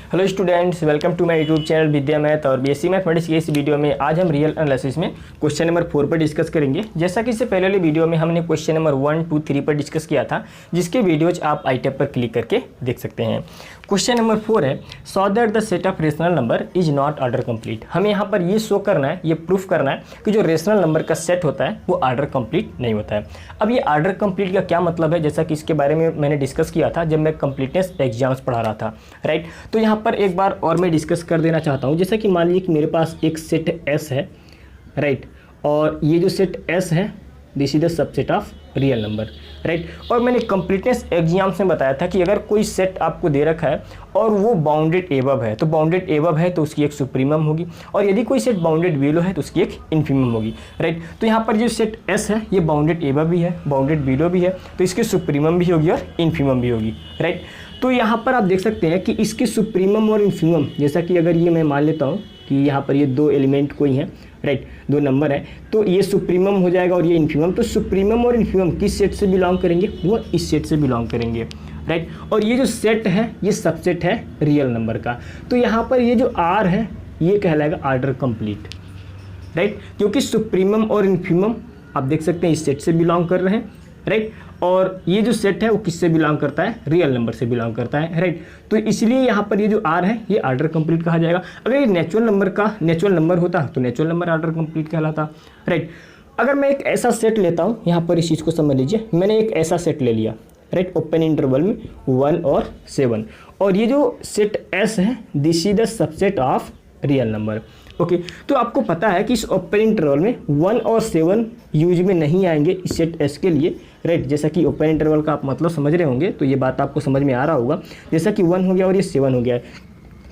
Hello students, welcome to my YouTube channel Vidya math और BSc mathematics की इस video में आज हम रियल एनालिसिस में क्वेश्चन नंबर 4 पर डिस्कस करेंगे। जैसा कि इससे पहले वाली वीडियो में हमने क्वेश्चन नंबर 1, 2, 3 पर डिस्कस किया था, जिसके वीडियोज आप आई टैब पर क्लिक करके देख सकते हैं। क्वेश्चन नंबर 4 है, so that the set of rational number is not order complete. हमें यहाँ पर ये शो करना है, ये प्रूफ करना है कि जो रेशनल नंबर का सेट होता है वो ऑर्डर कंप्लीट नहीं होता है। अब ये ऑर्डर कंप्लीट का क्या मतलब है, जैसा कि इसके बारे में मैंने डिस्कस किया था जब मैं कंप्लीटनेस एग्जाम्स पढ़ा रहा था, राइट। तो यहाँ पर एक बार और मैं डिस्कस कर देना चाहता हूँ। जैसा कि मान लीजिए कि मेरे पास एक सेट एस है, राइट, और ये जो सेट एस है this is the subset of real number, right. और मैंने कंप्लीटनेस एग्जाम्स में बताया था कि अगर कोई सेट आपको दे रखा है और वो बाउंडेड एबव है, तो बाउंडेड एबव है तो उसकी एक सुप्रीमम होगी, और यदि कोई सेट बाउंडेड बिलो है तो उसकी एक इन्फीमम होगी, राइट। तो यहाँ पर जो सेट एस है ये बाउंडेड एबव भी है, बाउंडेड बिलो भी है, तो इसकी सुप्रीमम भी होगी और इन्फीमम भी होगी, राइट। तो यहाँ पर आप देख सकते हैं कि इसकी सुप्रीमम और इन्फीमम, जैसा कि अगर ये मैं मान लेता हूँ कि यहाँ पर ये दो एलिमेंट कोई हैं, राइट, दो नंबर है, तो ये सुप्रीमम हो जाएगा और ये इन्फीमम। तो सुप्रीमम और इन्फीमम किस सेट से बिलोंग करेंगे, वो इस सेट से बिलोंग करेंगे, राइट। और ये जो सेट है ये सबसेट है रियल नंबर का। तो यहाँ पर ये जो आर है ये कहलाएगा ऑर्डर कंप्लीट, राइट, क्योंकि सुप्रीमम और इन्फीमम आप देख सकते हैं इस सेट से बिलोंग कर रहे हैं, राइट। और ये जो सेट है वो किससे बिलोंग करता है, रियल नंबर से बिलोंग करता है, राइट। तो इसलिए यहाँ पर ये जो आर है ये ऑर्डर कंप्लीट कहा जाएगा। अगर ये नेचुरल नंबर होता तो नेचुरल नंबर ऑर्डर कंप्लीट कहलाता, राइट। अगर मैं एक ऐसा सेट लेता हूँ, यहाँ पर इस चीज़ को समझ लीजिए, मैंने एक ऐसा सेट ले लिया, राइट, ओपन इंटरवल में 1 और 7, और ये जो सेट एस है this is the subset of real number, okay. तो आपको पता है कि इस ओपन इंटरवल में 1 और 7 यूज में नहीं आएंगे इस सेट एस के लिए, राइट। जैसा कि ओपन इंटरवल का आप मतलब समझ रहे होंगे, तो ये बात आपको समझ में आ रहा होगा। जैसा कि 1 हो गया और ये 7 हो गया है,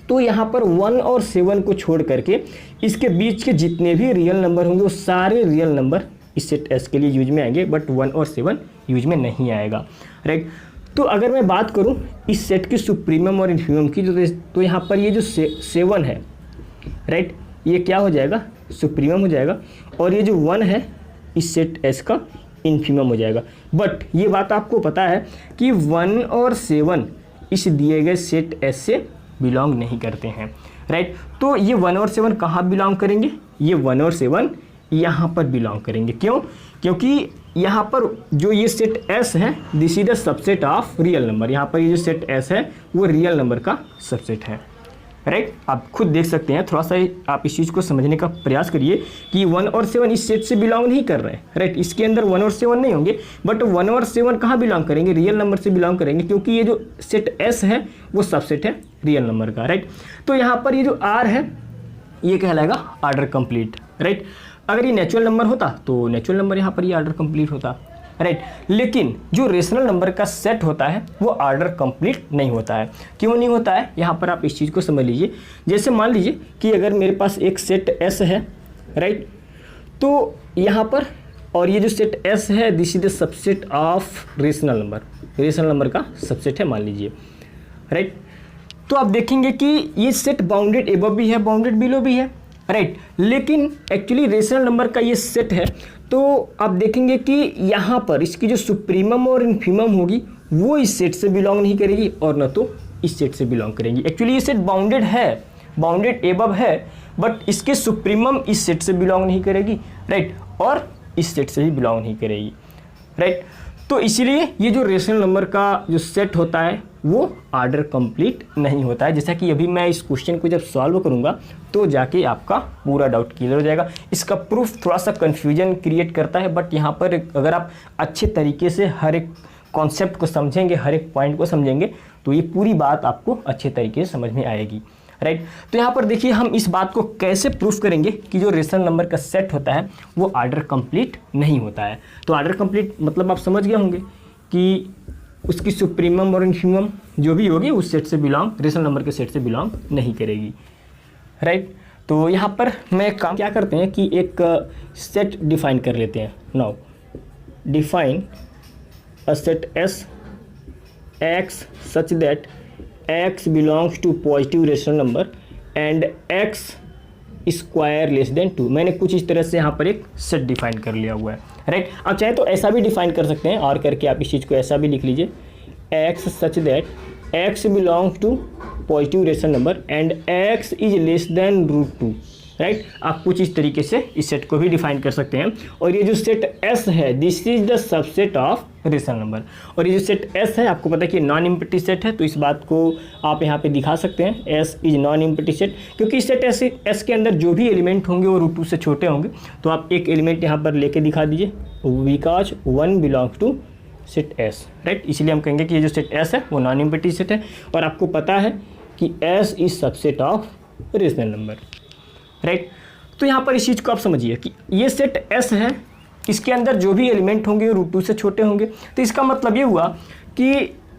तो यहाँ पर 1 और 7 को छोड़ करके इसके बीच के जितने भी रियल नंबर होंगे वो सारे रियल नंबर इस सेट एस के लिए यूज में आएंगे, बट 1 और 7 यूज में नहीं आएगा, राइट। तो अगर मैं बात करूँ इस सेट की सुप्रीमम और इन्फीमम की, तो यहाँ पर ये जो 7 है, राइट, ये क्या हो जाएगा, सुप्रीमम हो जाएगा, और ये जो 1 है इस सेट एस का इन्फीमम हो जाएगा। बट ये बात आपको पता है कि 1 और 7 इस दिए गए सेट एस से बिलोंग नहीं करते हैं, राइट। तो ये 1 और 7 कहाँ बिलोंग करेंगे, ये 1 और 7 यहाँ पर बिलोंग करेंगे। क्यों? क्योंकि यहाँ पर जो ये सेट एस है this is the subset of real number. यहाँ पर ये जो सेट एस है वो रियल नंबर का सबसेट है, राइट। आप खुद देख सकते हैं, थोड़ा सा आप इस चीज़ को समझने का प्रयास करिए कि 1 और 7 इस सेट से बिलोंग नहीं कर रहे हैं, राइट। इसके अंदर 1 और 7 नहीं होंगे, बट 1 और 7 कहाँ बिलोंग करेंगे, रियल नंबर से बिलोंग करेंगे, क्योंकि ये जो सेट एस है वो सबसेट है रियल नंबर का, राइट। तो यहाँ पर ये जो आर है ये कहलाएगा ऑर्डर कंप्लीट, राइट। अगर ये नेचुरल नंबर होता तो नेचुरल नंबर यहाँ पर ये ऑर्डर कंप्लीट होता, राइट। लेकिन जो रेशनल नंबर का सेट होता है वो ऑर्डर कंप्लीट नहीं होता है। क्यों नहीं होता है, यहाँ पर आप इस चीज़ को समझ लीजिए। जैसे मान लीजिए कि अगर मेरे पास एक सेट एस है, राइट, तो यहाँ पर, और ये जो सेट एस है this is the subset of rational number, rational number का सबसेट है मान लीजिए, राइट। तो आप देखेंगे कि ये सेट बाउंडेड एबव भी है, बाउंडेड बिलो भी है, राइट। लेकिन एक्चुअली रेशनल नंबर का ये सेट है, तो आप देखेंगे कि यहाँ पर इसकी जो सुप्रीमम और इन्फीमम होगी वो इस सेट से बिलोंग नहीं करेगी और न तो इस सेट से बिलोंग करेंगी। एक्चुअली ये सेट बाउंडेड है, बाउंडेड एबव है, बट इसके सुप्रीमम इस सेट से बिलोंग नहीं करेगी, राइट, और इस सेट से भी बिलोंग नहीं करेगी, राइट। तो इसीलिए ये जो रेशनल नंबर का जो सेट होता है वो ऑर्डर कंप्लीट नहीं होता है। जैसा कि अभी मैं इस क्वेश्चन को जब सॉल्व करूंगा तो जाके आपका पूरा डाउट क्लियर हो जाएगा। इसका प्रूफ थोड़ा सा कन्फ्यूजन क्रिएट करता है, बट यहाँ पर अगर आप अच्छे तरीके से हर एक कॉन्सेप्ट को समझेंगे, हर एक पॉइंट को समझेंगे, तो ये पूरी बात आपको अच्छे तरीके से समझ में आएगी, राइट। तो यहाँ पर देखिए हम इस बात को कैसे प्रूफ करेंगे कि जो रेशनल नंबर का सेट होता है वो ऑर्डर कंप्लीट नहीं होता है। तो ऑर्डर कंप्लीट मतलब आप समझ गए होंगे कि उसकी सुप्रीमम और इन्फीमम जो भी होगी उस सेट से बिलोंग, रेशनल नंबर के सेट से बिलोंग नहीं करेगी, राइट। तो यहाँ पर मैं काम क्या करते हैं कि एक सेट डिफाइन कर लेते हैं। Now define a set S x such that x belongs to positive rational number and x square less than 2। मैंने कुछ इस तरह से यहाँ पर एक सेट डिफाइन कर लिया हुआ है, राइट। आप चाहे तो ऐसा भी डिफाइन कर सकते हैं, और करके आप इस चीज़ को ऐसा भी लिख लीजिए, x such that x belong to positive rational number and x is less than √2, right. आप कुछ इस तरीके से इस सेट को भी डिफाइन कर सकते हैं। और ये जो सेट S है this is the subset of rational number. और ये जो सेट S है आपको पता है कि नॉन इम्पैक्टिव सेट है, तो इस बात को आप यहाँ पे दिखा सकते हैं S इज नॉन इम्पैक्टिव सेट, क्योंकि इस सेट S के अंदर जो भी एलिमेंट होंगे वो √2 से छोटे होंगे। तो आप एक एलिमेंट यहाँ पर लेके दिखा दीजिए, because 1 belongs to set S, right. इसलिए हम कहेंगे कि ये जो सेट S है वो नॉन इम्पैक्टिव सेट है। और आपको पता है कि S is subset of rational number, right. तो यहाँ पर इस चीज़ को आप समझिए कि ये सेट S है, इसके अंदर जो भी एलिमेंट होंगे वो √2 से छोटे होंगे। तो इसका मतलब ये हुआ कि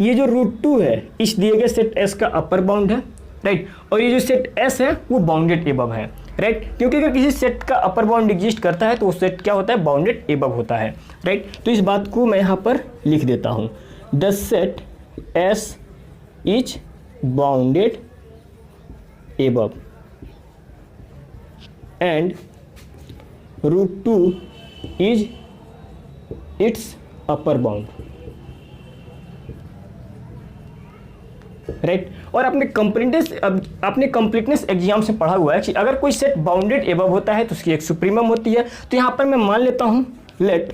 ये जो √2 है इस दिए गए सेट S का अपर बाउंड है, राइट। और ये जो सेट S है वो बाउंडेड एबव है, राइट। क्योंकि अगर किसी सेट का अपर बाउंड एग्जिस्ट करता है तो वो सेट क्या होता है, बाउंडेड एबव होता है, राइट। तो इस बात को मैं यहाँ पर लिख देता हूँ, the set S is bounded above and √2 is its upper bound, right. और आपने कंप्लीटनेस एग्जाम से पढ़ा हुआ है कि अगर कोई सेट बाउंडेड एबव होता है तो उसकी एक सुप्रीमम होती है। तो यहाँ पर मैं मान लेता हूँ let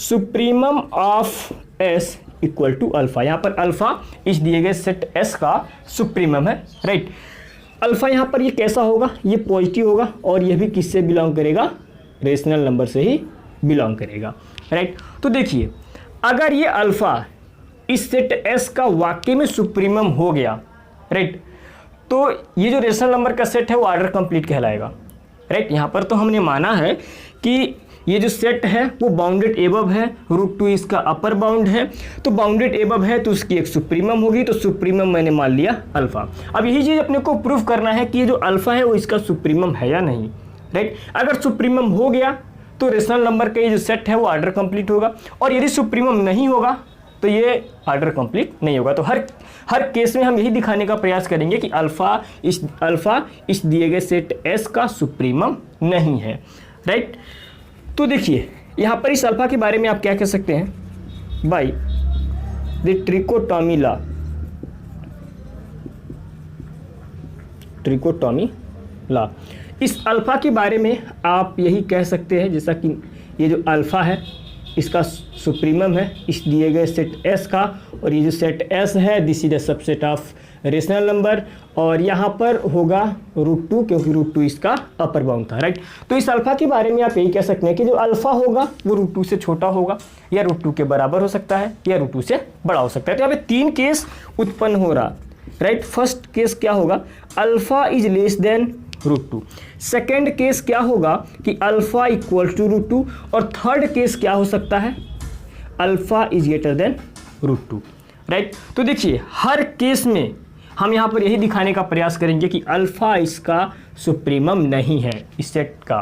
supremum of S equal to alpha. यहाँ पर अल्फा इस दिए गए सेट S का सुप्रीमम है, राइट। अल्फा यहाँ पर ये कैसा होगा, ये पॉजिटिव होगा और ये भी किससे बिलोंग करेगा, रेशनल नंबर से ही बिलोंग करेगा, राइट। तो देखिए अगर ये अल्फा इस सेट S का वाकई में सुप्रीमम हो गया, राइट, तो ये जो रेशनल नंबर का सेट है वो ऑर्डर कंप्लीट कहलाएगा, राइट। यहाँ पर तो हमने माना है कि ये जो सेट है वो बाउंडेड एबव है, √2 इसका अपर बाउंड है, तो बाउंडेड एबव है तो उसकी एक सुप्रीमम होगी, तो सुप्रीमम मैंने मान लिया अल्फा। अब यही चीज़ अपने को प्रूफ करना है कि ये जो अल्फा है वो इसका सुप्रीमम है या नहीं, राइट। अगर सुप्रीमम हो गया तो रेशनल नंबर का ये जो सेट है वो ऑर्डर कंप्लीट होगा, और यदि सुप्रीमम नहीं होगा तो ये ऑर्डर कंप्लीट नहीं होगा। तो हर केस में हम यही दिखाने का प्रयास करेंगे कि अल्फा इस दिए गए सेट S का सुप्रीमम नहीं है, राइट। तो देखिए यहाँ पर इस अल्फा के बारे में आप क्या कह सकते हैं, बाय द ट्रिकोटॉमी लॉ। इस अल्फा के बारे में आप यही कह सकते हैं जैसा कि ये जो अल्फा है इसका सुप्रीमम है इस दिए गए सेट S का, और ये जो सेट S है this is the subset of rational number, और यहाँ पर होगा √2 क्योंकि √2 इसका अपर बाउंड था, राइट। तो इस अल्फा के बारे में आप यही कह सकते हैं कि जो अल्फा होगा वो √2 से छोटा होगा, या √2 के बराबर हो सकता है, या √2 से बड़ा हो सकता है। तो यहाँ पे 3 केस उत्पन्न हो रहा, राइट। फर्स्ट केस क्या होगा, alpha is less than √2। Second case क्या होगा कि अल्फा इक्वल टू √2, और थर्ड केस क्या हो सकता है, alpha is greater than √2, right. तो देखिए हर केस में हम यहाँ पर यही दिखाने का प्रयास करेंगे कि अल्फा इसका सुप्रीमम नहीं है इस सेट का,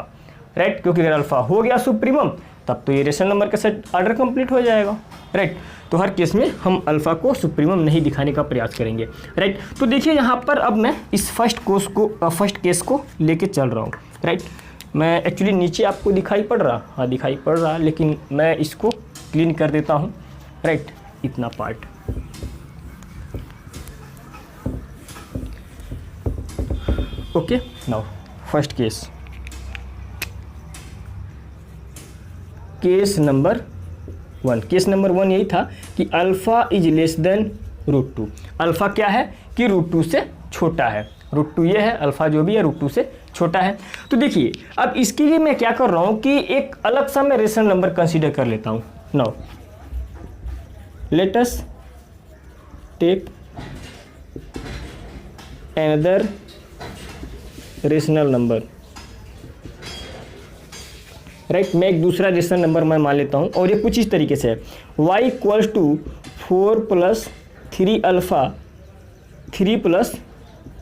राइट। क्योंकि अगर अल्फा हो गया सुप्रीमम तब तो ये रेशनल नंबर का सेट ऑर्डर कंप्लीट हो जाएगा, राइट। तो हर केस में हम अल्फा को सुप्रीमम नहीं दिखाने का प्रयास करेंगे, राइट। तो देखिए यहाँ पर अब मैं इस फर्स्ट केस को लेके चल रहा हूँ, राइट। मैं एक्चुअली नीचे आपको दिखाई पड़ रहा, हाँ दिखाई पड़ रहा, लेकिन मैं इसको क्लीन कर देता हूँ, राइट, इतना part. Okay, now first case number 1। Case number 1 यही था कि alpha is less than √2। Alpha क्या है कि √2 से छोटा है, √2 ये है, अल्फा जो भी है √2 से छोटा है। तो देखिए अब इसके लिए मैं क्या कर रहा हूँ कि एक अलग सा मैं रेशनल नंबर कंसीडर कर लेता हूँ। Now let us take another rational number, right. मैं एक दूसरा रेशनल नंबर मैं मान लेता हूँ, और ये कुछ इस तरीके से है, y equals to 4 + 3 alpha 3 +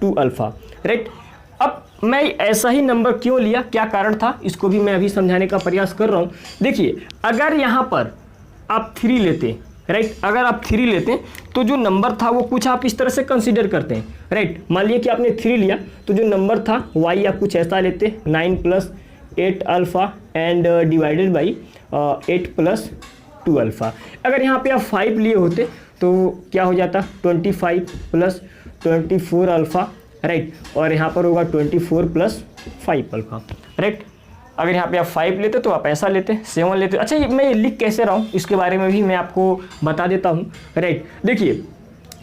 2 alpha, right. अब मैं ऐसा ही नंबर क्यों लिया, क्या कारण था, इसको भी मैं अभी समझाने का प्रयास कर रहा हूँ। देखिए अगर यहाँ पर आप 3 लेते, राइट, अगर आप 3 लेते तो जो नंबर था वो कुछ आप इस तरह से कंसीडर करते हैं, राइट। मान लिया कि आपने 3 लिया तो जो नंबर था y या कुछ ऐसा लेते 9 + 8 alpha and divided by 8 + 2 alpha. अगर यहाँ पे आप 5 लिए होते तो क्या हो जाता 25 प्लस 24 अल्फ़ा, राइट, और यहाँ पर होगा 24 प्लस 5 अल्फ़ा, राइट। अगर यहाँ पे आप 5 लेते तो आप ऐसा लेते, 7 लेते। अच्छा, मैं ये लिख कैसे रहा हूँ इसके बारे में भी मैं आपको बता देता हूँ, राइट। देखिए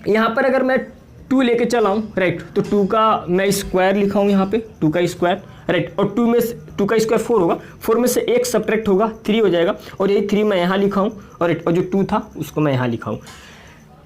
यहाँ पर अगर मैं 2 लेके चला हूँ, राइट, तो 2 का मैं स्क्वायर लिखा हूँ यहाँ पे, 2 का स्क्वायर, राइट, और 2 में 2 का स्क्वायर 4 होगा, 4 में से 1 सब्ट्रैक्ट होगा 3 हो जाएगा, और यही 3 मैं यहाँ लिखा हूँ, और जो 2 था उसको मैं यहाँ लिखा हूँ।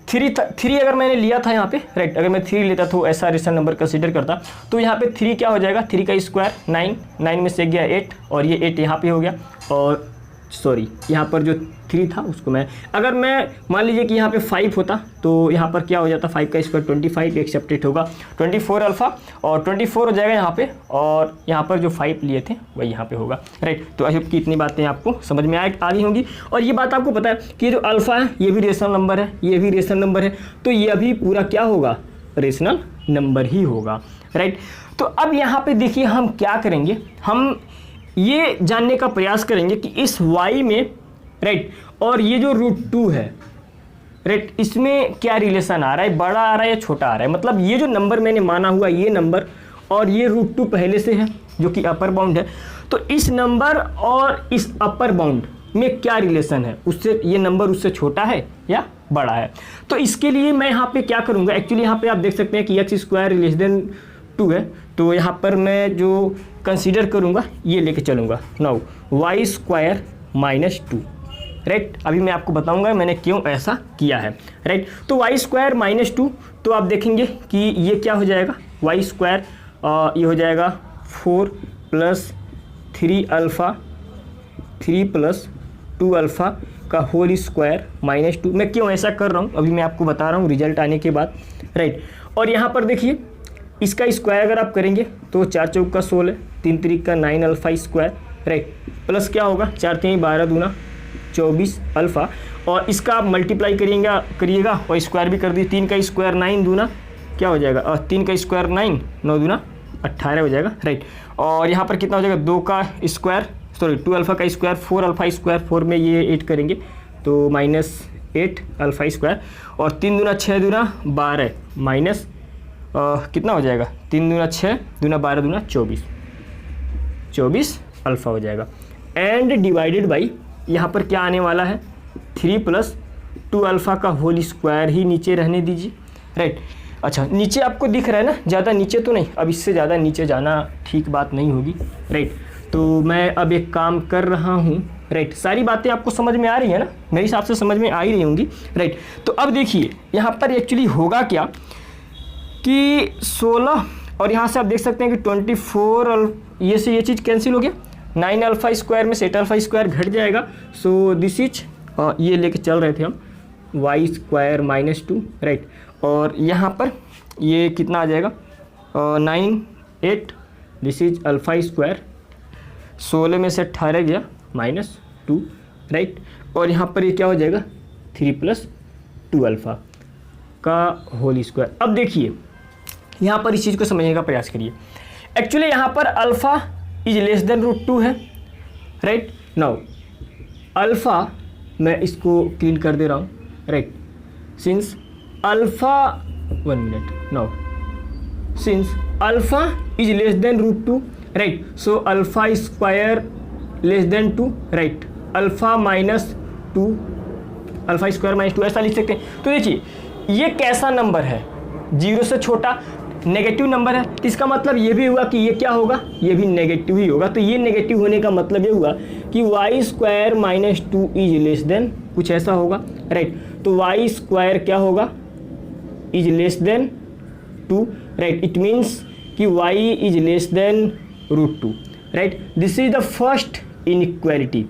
3 अगर मैंने लिया था यहाँ पे, राइट, अगर मैं 3 लेता तो ऐसा रेशनल नंबर कंसीडर करता, तो यहाँ पे 3 क्या हो जाएगा, 3 का स्क्वायर 9, 9 में से गया 8, और ये 8 यहाँ पे हो गया, और सॉरी यहाँ पर जो 3 था उसको मैं, अगर मैं मान लीजिए कि यहाँ पे 5 होता तो यहाँ पर क्या हो जाता, 5 का स्क्वायर 25, एक सेपरेट होगा 24 अल्फ़ा, और 24 हो जाएगा यहाँ पे, और यहाँ पर जो 5 लिए थे वही यहाँ पे होगा, राइट। तो आई होप कि इतनी बातें आपको समझ में आ रही होंगी। और ये बात आपको पता है कि जो अल्फ़ा है ये भी रेशनल नंबर है, ये भी रेशनल नंबर है, तो ये अभी पूरा क्या होगा, रेशनल नंबर ही होगा, राइट। तो अब यहाँ पे देखिए हम क्या करेंगे, हम ये जानने का प्रयास करेंगे कि इस y में, राइट, और ये जो √2 है, राइट, इसमें क्या रिलेशन आ रहा है, बड़ा आ रहा है या छोटा आ रहा है। मतलब ये जो नंबर मैंने माना हुआ ये नंबर और ये √2 पहले से है जो कि अपर बाउंड है, तो इस नंबर और इस अपर बाउंड में क्या रिलेशन है, उससे ये नंबर उससे छोटा है या बड़ा है। तो इसके लिए मैं यहाँ पे क्या करूँगा, एक्चुअली यहाँ पे आप देख सकते हैं कि x² <2 है, तो यहाँ पर मैं जो कंसीडर करूँगा ये लेके चलूँगा, नाउ y² - 2, राइट। अभी मैं आपको बताऊँगा मैंने क्यों ऐसा किया है, राइट। तो y² - 2, तो आप देखेंगे कि ये क्या हो जाएगा, y² ये हो जाएगा 4 + 3 अल्फ़ा 3 + 2 अल्फ़ा का होल स्क्वायर -2। मैं क्यों ऐसा कर रहा हूँ अभी मैं आपको बता रहा हूँ रिजल्ट आने के बाद, राइट। और यहाँ पर देखिए इसका स्क्वायर अगर आप करेंगे तो 4 चौक का 16, 3 त्रिक का 9 अल्फ़ा स्क्वायर, राइट, प्लस क्या होगा 4 3 12 दूना 24 अल्फ़ा, और इसका आप मल्टीप्लाई करिएगा और स्क्वायर भी कर दिए, 3 का स्क्वायर 9 दूना क्या हो जाएगा, 3 का स्क्वायर 9, 9 दूना 18 हो जाएगा, राइट। और यहाँ पर कितना हो जाएगा, 2 का स्क्वायर, सॉरी 2 अल्फ़ा का स्क्वायर 4 अल्फ़ा स्क्वायर, 4 में ये 8 करेंगे तो -8 अल्फ़ा स्क्वायर, और 3 दूना 6 दूना 12 माइनस कितना हो जाएगा, 3 दूना 6 दूना 12 दूना 24 अल्फ़ा हो जाएगा, एंड डिवाइडेड बाई यहाँ पर क्या आने वाला है 3 + 2 अल्फ़ा का होल स्क्वायर ही नीचे रहने दीजिए, राइट। अच्छा, नीचे आपको दिख रहा है ना, ज़्यादा नीचे तो नहीं, अब इससे ज़्यादा नीचे जाना ठीक बात नहीं होगी, राइट। तो मैं अब एक काम कर रहा हूँ, राइट। सारी बातें आपको समझ में आ रही है ना, मेरे हिसाब से समझ में आ ही रही होंगी, राइट। तो अब देखिए यहाँ पर एक्चुअली होगा क्या कि 16, और यहाँ से आप देख सकते हैं कि 24 ये से ये चीज़ कैंसिल हो गया, 9 अल्फ़ा स्क्वायर में से 8 अल्फ़ा स्क्वायर घट जाएगा, सो दिस इज ये लेके चल रहे थे हम y² - 2, राइट। और यहाँ पर ये कितना आ जाएगा 9 8, दिस इज अल्फ़ा स्क्वायर, 16 में से 18 गया -2, राइट। और यहाँ पर ये क्या हो जाएगा 3 + 2 अल्फ़ा का होल स्क्वायर। अब देखिए यहाँ पर इस चीज़ को समझने का प्रयास करिए, एक्चुअली यहाँ पर अल्फ़ा इज लेस देन √2 है, राइट। नाउ अल्फ़ा मैं इसको क्लीन कर दे रहा हूँ, right, since alpha 1 minute, now since alpha is less than √2, right, so alpha square less than 2, right, alpha -2 alpha square -2 ऐसा लिख सकते हैं। तो देखिए ये कैसा नंबर है, 0 से छोटा, नेगेटिव नंबर है, तो इसका मतलब ये भी हुआ कि ये क्या होगा, ये भी नेगेटिव ही होगा। तो ये नेगेटिव होने का मतलब ये हुआ कि y² - 2 इज लेस देन, कुछ ऐसा होगा, राइट। तो y² क्या होगा, is less than 2, right, it means कि y is less than √2, right. This is the first inequality,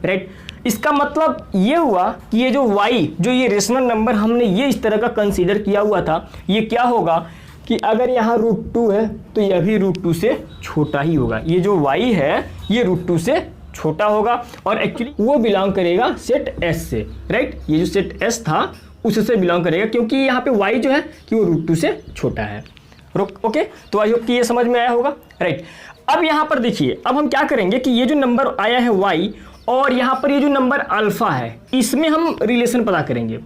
right. इसका मतलब ये हुआ कि ये जो y, जो ये रेशनल नंबर हमने ये इस तरह का कंसीडर किया हुआ था, ये क्या होगा कि अगर यहाँ √2 है तो यह भी √2 से छोटा ही होगा। ये जो y है ये √2 से छोटा होगा, और एक्चुअली वो बिलोंग करेगा सेट S से, राइट। ये जो सेट S था उससे बिलोंग करेगा, क्योंकि यहाँ पे y जो है कि वो √2 से छोटा है, ओके। तो आई होप कि ये समझ में आया होगा, राइट। अब यहाँ पर देखिए, अब हम क्या करेंगे कि ये जो नंबर आया है y और यहाँ पर ये जो नंबर अल्फ़ा है, इसमें हम रिलेशन पता करेंगे,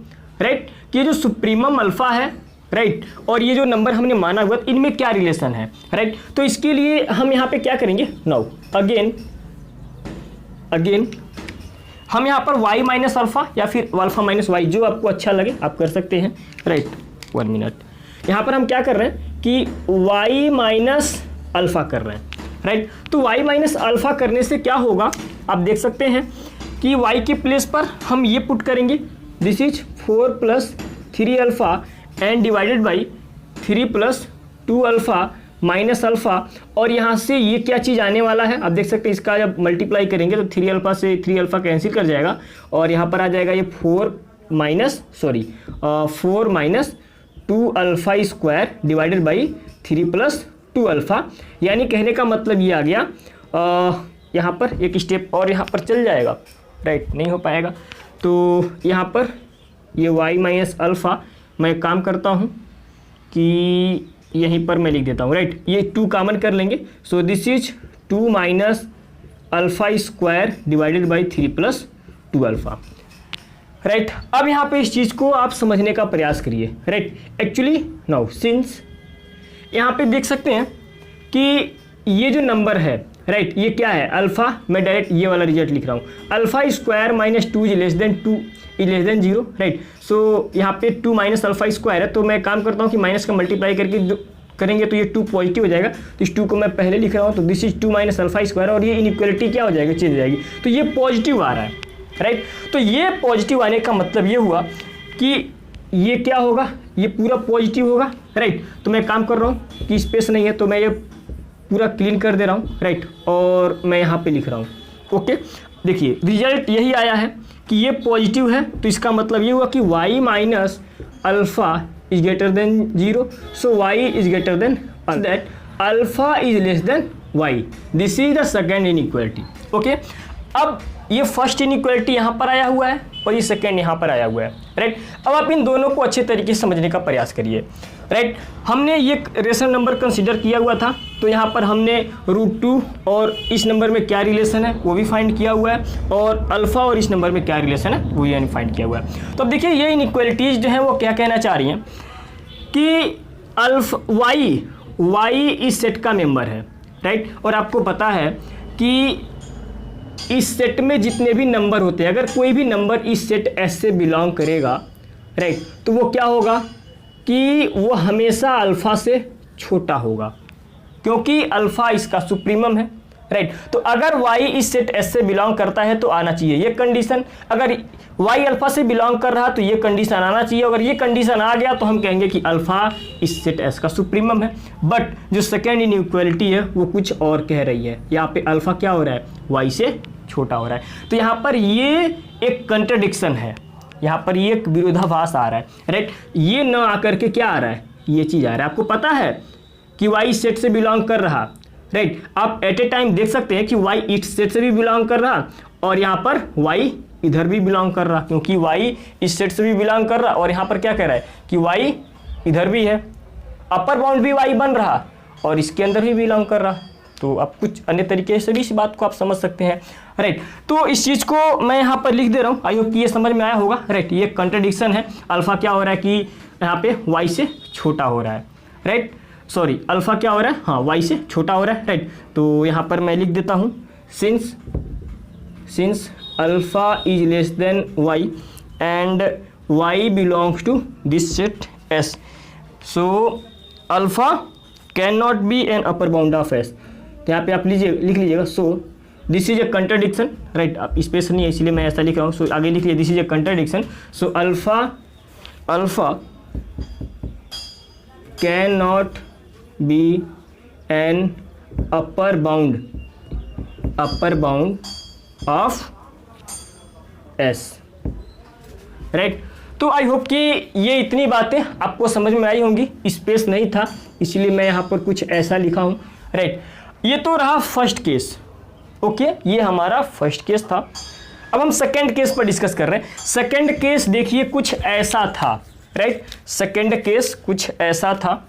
राइट। कि ये जो सुप्रीमम अल्फा है, राइट, और ये जो नंबर हमने माना हुआ इनमें क्या रिलेशन है, राइट। तो इसके लिए हम यहाँ पे क्या करेंगे, नाउ अगेन हम यहाँ पर y माइनस अल्फा या फिर अल्फा माइनस वाई, जो आपको अच्छा लगे आप कर सकते हैं, राइट। 1 मिनट। यहाँ पर हम क्या कर रहे हैं कि y माइनस अल्फा कर रहे हैं, राइट। तो y माइनस अल्फा करने से क्या होगा, आप देख सकते हैं कि y के प्लेस पर हम ये पुट करेंगे, this is 4 plus 3 alpha and divided by 3 plus 2 alpha minus alpha, और यहाँ से ये क्या चीज़ आने वाला है, आप देख सकते हैं इसका जब मल्टीप्लाई करेंगे तो 3 अल्फा से 3 अल्फा कैंसिल कर जाएगा और यहाँ पर आ जाएगा ये 4 minus 2 alpha square divided by 3 plus 2 alpha. यानी कहने का मतलब ये आ गया, यहाँ पर एक स्टेप और यहाँ पर चल जाएगा, राइट, नहीं हो पाएगा। तो यहाँ पर ये y माइनस अल्फ़ा, मैं काम करता हूँ कि यहीं पर मैं लिख देता हूँ, राइट। ये 2 कॉमन कर लेंगे, सो this is 2 minus alpha square divided by 3 plus 2 alpha, right. अब यहाँ पे इस चीज़ को आप समझने का प्रयास करिए, राइट। एक्चुअली नाउ सिंस यहाँ पे देख सकते हैं कि ये जो नंबर है, राइट, ये क्या है, अल्फ़ा, मैं डायरेक्ट ये वाला रिजल्ट लिख रहा हूँ, alpha square minus 2 is less than 0, right. So यहाँ पे 2 माइनस अल्फ़ा स्क्वायर है, तो मैं काम करता हूँ कि माइनस का मल्टीप्लाई करके करेंगे तो ये 2 पॉजिटिव हो जाएगा, तो इस 2 को मैं पहले लिख रहा हूँ, तो this is 2 minus alpha square, और ये इनइक्वालिटी क्या हो जाएगा, चेंज हो जाएगी, तो ये पॉजिटिव आ रहा है, राइट। तो ये पॉजिटिव आने का मतलब ये हुआ कि ये क्या होगा, ये पूरा पॉजिटिव होगा, राइट। तो मैं काम कर रहा हूँ कि स्पेस नहीं है, तो मैं ये पूरा क्लीन कर दे रहा हूँ, राइट, और मैं यहाँ पे लिख रहा हूँ, ओके। देखिए रिजल्ट यही आया है कि ये पॉजिटिव है, तो इसका मतलब ये हुआ कि y minus alpha is greater than 0, so y is greater than that alpha is less than y, this is the second inequality, okay. अब ये फर्स्ट इनइक्वालिटी यहाँ पर आया हुआ है और ये सेकेंड यहाँ पर आया हुआ है, राइट। अब आप इन दोनों को अच्छे तरीके से समझने का प्रयास करिए, राइट। हमने ये रेशनल नंबर कंसीडर किया हुआ था, तो यहाँ पर हमने √2 और इस नंबर में क्या रिलेशन है वो भी फाइंड किया हुआ है, और अल्फ़ा और इस नंबर में क्या रिलेशन है वो भी फाइंड किया हुआ है। तो अब देखिए ये इनइक्वालिटीज़ जो हैं वो क्या कहना चाह रही हैं कि y इस सेट का मेंबर है, राइट। और आपको पता है कि इस सेट में जितने भी नंबर होते हैं, अगर कोई भी नंबर इस सेट एस से बिलोंग करेगा, राइट, तो वो क्या होगा कि वो हमेशा अल्फ़ा से छोटा होगा, क्योंकि अल्फ़ा इसका सुप्रीमम है, राइट। तो अगर y इस सेट एस से बिलोंग करता है तो आना चाहिए ये कंडीशन, अगर y अल्फ़ा से बिलोंग कर रहा तो ये कंडीशन आना चाहिए, अगर ये कंडीशन आ गया तो हम कहेंगे कि अल्फ़ा इस सेट एस का सुप्रीमम है। बट जो सेकेंड इनइक्वालिटी है वो कुछ और कह रही है, यहाँ पे अल्फ़ा क्या हो रहा है, y से छोटा हो रहा है। तो यहाँ पर ये एक कंट्रडिक्शन है, यहाँ पर ये एक विरोधाभास आ रहा है, राइट। ये न आकर के क्या आ रहा है, ये चीज़ आ रहा है। आपको पता है कि y सेट से बिलोंग कर रहा, राइट। आप एट ए टाइम देख सकते हैं कि y इस सेट से भी बिलोंग कर रहा और यहाँ पर y इधर भी बिलोंग कर रहा, क्योंकि y इस सेट से भी बिलोंग कर रहा और यहाँ पर क्या कह रहा है कि y इधर भी है, अपर बाउंड भी y बन रहा और इसके अंदर भी बिलोंग कर रहा। तो आप कुछ अन्य तरीके से भी इस बात को आप समझ सकते हैं, राइट। तो इस चीज़ को मैं यहाँ पर लिख दे रहा हूँ, आई होप कि ये समझ में आया होगा, राइट। ये कंट्रडिक्शन है, अल्फ़ा क्या हो रहा है कि यहाँ पे y से छोटा हो रहा है, राइट, सॉरी अल्फ़ा क्या हो रहा है, हाँ y से छोटा हो रहा है, राइट। तो यहाँ पर मैं लिख देता हूँ since alpha is less than y and y belongs to this set S, so alpha can not be an upper bound of S। तो यहाँ पे आप लिख लीजिएगा, so this is a contradiction, right. आप स्पेस नहीं है इसलिए मैं ऐसा लिख रहा हूँ, सो आगे लिख लीजिए this is a contradiction, so alpha can not be an upper bound of S, right. तो आई होप कि ये इतनी बातें आपको समझ में आई होंगी, स्पेस नहीं था इसलिए मैं यहाँ पर कुछ ऐसा लिखा हूँ, राइट। ये तो रहा फर्स्ट केस, ओके, ये हमारा फर्स्ट केस था। अब हम सेकंड केस पर डिस्कस कर रहे हैं। सेकंड केस देखिए कुछ ऐसा था, राइट। सेकंड केस कुछ ऐसा था,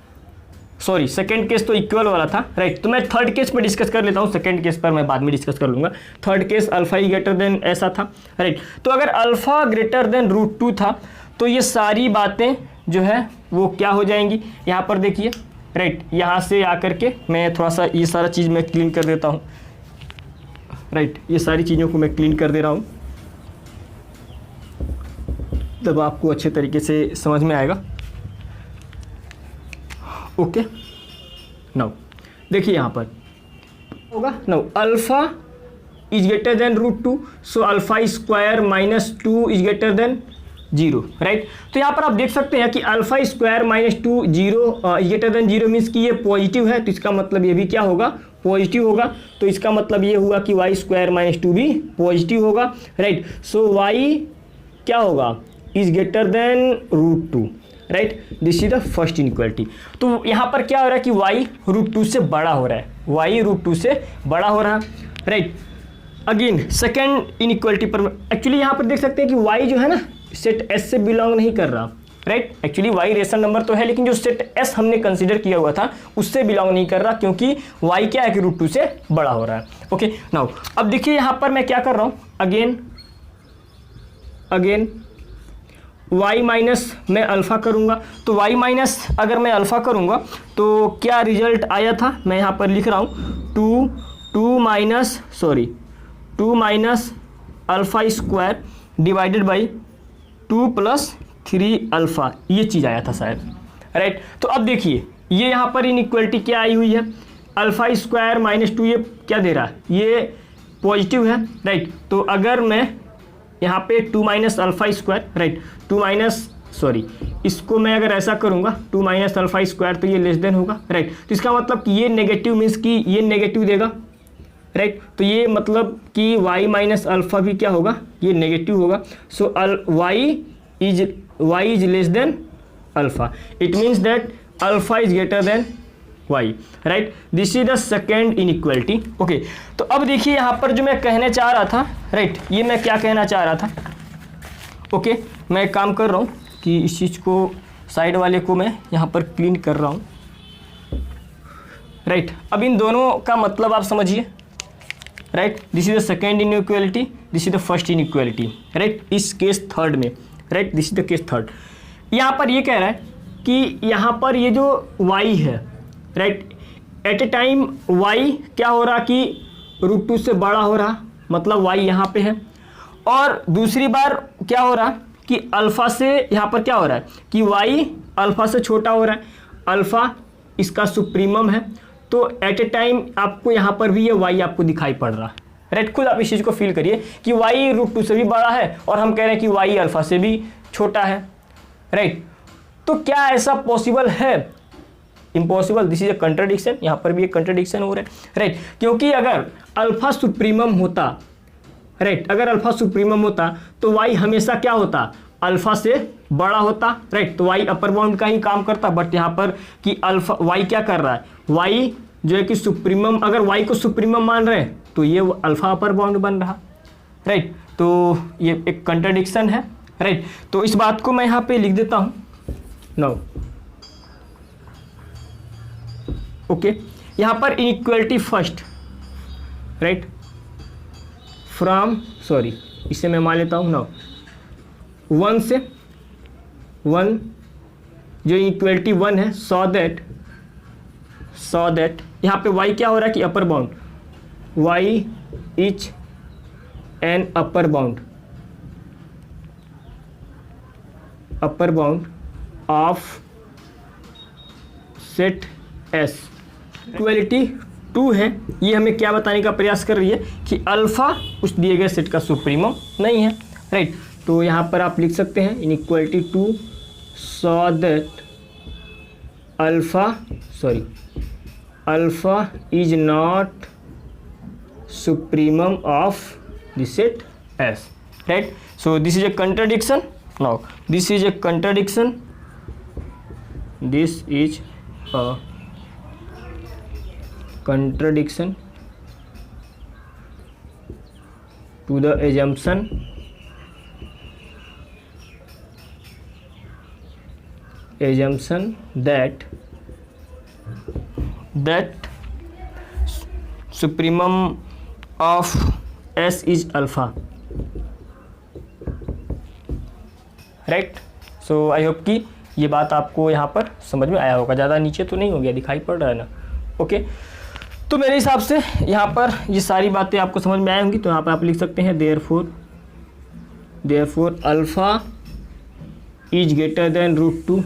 सॉरी सेकंड केस तो इक्वल वाला था, राइट। तो मैं थर्ड केस पर डिस्कस कर लेता हूँ, सेकंड केस पर मैं बाद में डिस्कस कर लूँगा। Third case alpha greater than ऐसा था, राइट। तो अगर अल्फ़ा ग्रेटर देन √2 था तो ये सारी बातें जो है वो क्या हो जाएंगी, यहाँ पर देखिए, राइट। यहाँ से आकर के मैं थोड़ा सा ये सारा चीज़ मैं क्लीन कर देता हूँ, राइट। ये सारी चीज़ों को मैं क्लीन कर दे रहा हूँ, तब आपको अच्छे तरीके से समझ में आएगा। ओके, नाउ देखिए यहाँ पर होगा, now alpha is greater than √2, so alpha square minus 2 is greater than 0, right. तो यहाँ पर आप देख सकते हैं कि alpha square minus 2 0 is greater than 0 means कि ये पॉजिटिव है, तो इसका मतलब ये भी क्या होगा, पॉजिटिव होगा। तो इसका मतलब ये हुआ कि वाई स्क्वायर माइनस 2 भी पॉजिटिव होगा, राइट। सो वाई क्या होगा, is greater than √2, right. This is the first inequality. तो यहाँ पर क्या हो रहा है कि y √2 से बड़ा हो रहा है, y √2 से बड़ा हो रहा है, राइट। अगेन सेकेंड इनइक्वालिटी पर एक्चुअली यहाँ पर देख सकते हैं कि y जो है ना सेट S से बिलोंग नहीं कर रहा, right. Actually y rational number तो है, लेकिन जो सेट S हमने कंसीडर किया हुआ था उससे बिलोंग नहीं कर रहा, क्योंकि y क्या है कि √2 से बड़ा हो रहा है। ओके, नाउ अब देखिए यहाँ पर मैं क्या कर रहा हूँ, अगेन y माइनस मैं अल्फ़ा करूँगा। तो y माइनस अगर मैं अल्फ़ा करूँगा तो क्या रिजल्ट आया था, मैं यहाँ पर लिख रहा हूँ 2 minus alpha square divided by 2 + 3 alpha, ये चीज़ आया था शायद, राइट। तो अब देखिए ये यहाँ पर इनइक्वालिटी क्या आई हुई है, अल्फ़ा स्क्वायर माइनस 2 ये क्या दे रहा है, ये पॉजिटिव है, राइट। तो अगर मैं यहाँ पे 2 माइनस अल्फ़ा स्क्वायर, राइट, इसको मैं अगर ऐसा करूँगा 2 माइनस अल्फ़ा स्क्वायर, तो ये लेस देन होगा, राइट। तो इसका मतलब कि ये नेगेटिव मीन्स कि ये नेगेटिव देगा, राइट। तो ये मतलब कि y माइनस अल्फ़ा भी क्या होगा, ये नेगेटिव होगा। सो y is less then alpha, it means that alpha is greater than y, right. This is the second inequality. Okay, तो अब देखिए यहाँ पर जो मैं कहने चाह रहा था, राइट, ये मैं क्या कहना चाह रहा था। ओके, मैं एक काम कर रहा हूँ कि इस चीज़ को साइड वाले को मैं यहाँ पर क्लीन कर रहा हूँ, राइट। अब इन दोनों का मतलब आप समझिए, right. This is the second inequality, this is the first inequality, right. इस केस थर्ड में, right, this is the case third. यहाँ पर ये कह रहा है कि यहाँ पर ये जो y है, right, at a time y क्या हो रहा कि √2 से बड़ा हो रहा, मतलब y यहाँ पे है। और दूसरी बार क्या हो रहा कि अल्फ़ा से यहाँ पर क्या हो रहा है कि y अल्फ़ा से छोटा हो रहा है, अल्फ़ा इसका सुप्रीमम है। तो एट ए टाइम आपको यहाँ पर भी ये y आपको दिखाई पड़ रहा है, राइट। खुद आप इस चीज़ को फील करिए कि y √2 से भी बड़ा है और हम कह रहे हैं कि y अल्फ़ा से भी छोटा है, राइट। तो क्या ऐसा पॉसिबल है, impossible, this is a contradiction. यहाँ पर भी एक कंट्राडिक्शन हो रहा है, राइट। क्योंकि अगर अल्फ़ा सुप्रीमम होता, राइट, अगर अल्फ़ा सुप्रीमम होता तो y हमेशा क्या होता, अल्फ़ा से बड़ा होता, राइट। तो y अपर बाउंड का ही काम करता, बट यहाँ पर कि अल्फ़ा y क्या कर रहा है, y जो है कि सुप्रीमम, अगर y को सुप्रीमम मान रहे हैं तो ये अल्फ़ा अपर बाउंड बन रहा, राइट। तो ये एक कंट्राडिक्शन है, राइट। तो इस बात को मैं यहाँ पे लिख देता हूँ नाउ। ओके, यहाँ पर इनइक्वालिटी फर्स्ट, राइट, इसे मैं मान लेता हूँ नाउ 1 से 1, जो इनइक्वालिटी 1 है, सो दैट यहाँ पे y क्या हो रहा है कि upper bound, y is an upper bound of set S। Equality 2 है, ये हमें क्या बताने का प्रयास कर रही है कि अल्फ़ा उस दिए गए सेट का सुप्रीमम नहीं है, राइट। तो यहाँ पर आप लिख सकते हैं inequality 2 so that alpha is not supremum of the set S, right. So this is a contradiction. Now this is a contradiction. This is a contradiction to the assumption that supremum of S is alpha, right? So I hope कि ये बात आपको यहाँ पर समझ में आया होगा। ज़्यादा नीचे तो नहीं हो गया, दिखाई पड़ रहा है ना? ओके, तो मेरे हिसाब से यहाँ पर ये सारी बातें आपको समझ में आई होंगी। तो यहाँ पर आप लिख सकते हैं therefore alpha is greater than √2।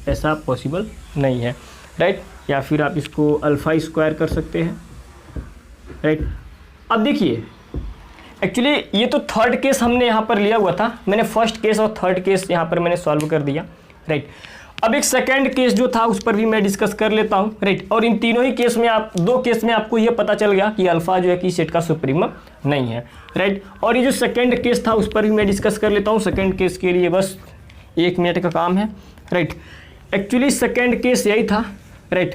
ऐसा पॉसिबल नहीं है, राइट? या फिर आप इसको अल्फ़ा स्क्वायर कर सकते हैं, राइट? अब देखिए, एक्चुअली ये तो थर्ड केस हमने यहाँ पर लिया हुआ था। मैंने फर्स्ट केस और थर्ड केस यहाँ पर मैंने सॉल्व कर दिया, राइट? अब एक सेकंड केस जो था उस पर भी मैं डिस्कस कर लेता हूँ, राइट? और इन तीनों ही केस में दो केस में आपको ये पता चल गया कि अल्फ़ा जो है कि सेट का सुप्रीमम नहीं है, राइट? और ये जो सेकंड केस था उस पर भी मैं डिस्कस कर लेता हूँ। सेकंड केस के लिए बस 1 मिनट का काम है, राइट? एक्चुअली सेकंड केस यही था, राइट?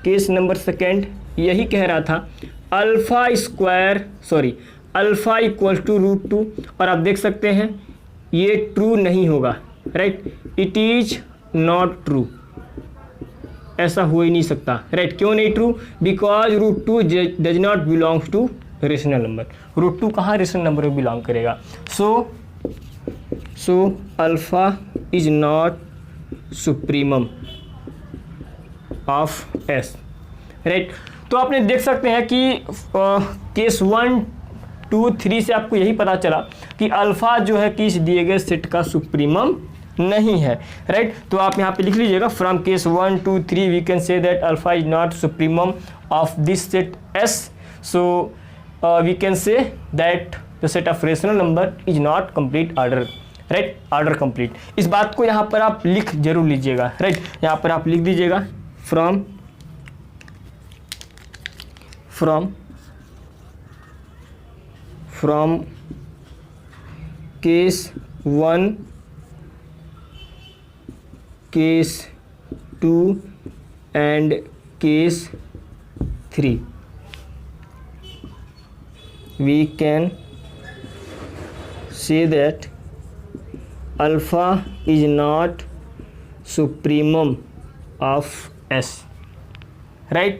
केस नंबर सेकंड यही कह रहा था अल्फ़ा इक्वल टू √2। और आप देख सकते हैं ये ट्रू नहीं होगा, right? It is not true, ऐसा हो ही नहीं सकता, राइट? क्यों नहीं true? Because √2 does not belongs to rational number. √2 कहाँ रेशनल नंबर में बिलोंग करेगा? So alpha is not supremum of S, right? तो आपने देख सकते हैं कि केस 1, 2, 3 से आपको यही पता चला कि अल्फ़ा जो है कि इस दिए गए सेट का सुप्रीमम नहीं है, राइट? तो आप यहाँ पे लिख लीजिएगा, from case 1, 2, 3 we can say that alpha is not supremum of this set S. So we can say that the set of rational number is not complete order, right? Order complete. इस बात को यहाँ पर आप लिख जरूर लीजिएगा, right? यहाँ पर आप लिख दीजिएगा from case 1, case 2 and case 3 we can say that alpha is not supremum of S, right?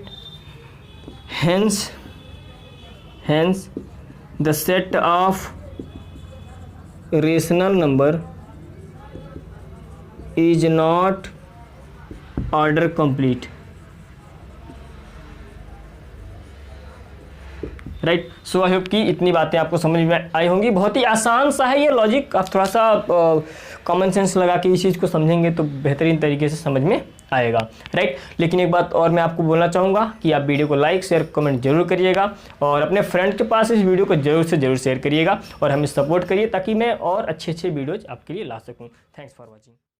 Hence the set of rational number is not order complete, right? So I hope कि इतनी बातें आपको समझ में आई होंगी। बहुत ही आसान सा है ये लॉजिक, आप थोड़ा सा कॉमन सेंस लगा के इस चीज़ को समझेंगे तो बेहतरीन तरीके से समझ में आएगा, राइट? लेकिन एक बात और मैं आपको बोलना चाहूँगा कि आप वीडियो को लाइक शेयर कमेंट जरूर करिएगा और अपने फ्रेंड के पास इस वीडियो को जरूर से जरूर शेयर करिएगा और हमें सपोर्ट करिए ताकि मैं और अच्छे वीडियोज आपके लिए ला सकूँ। Thanks for watching.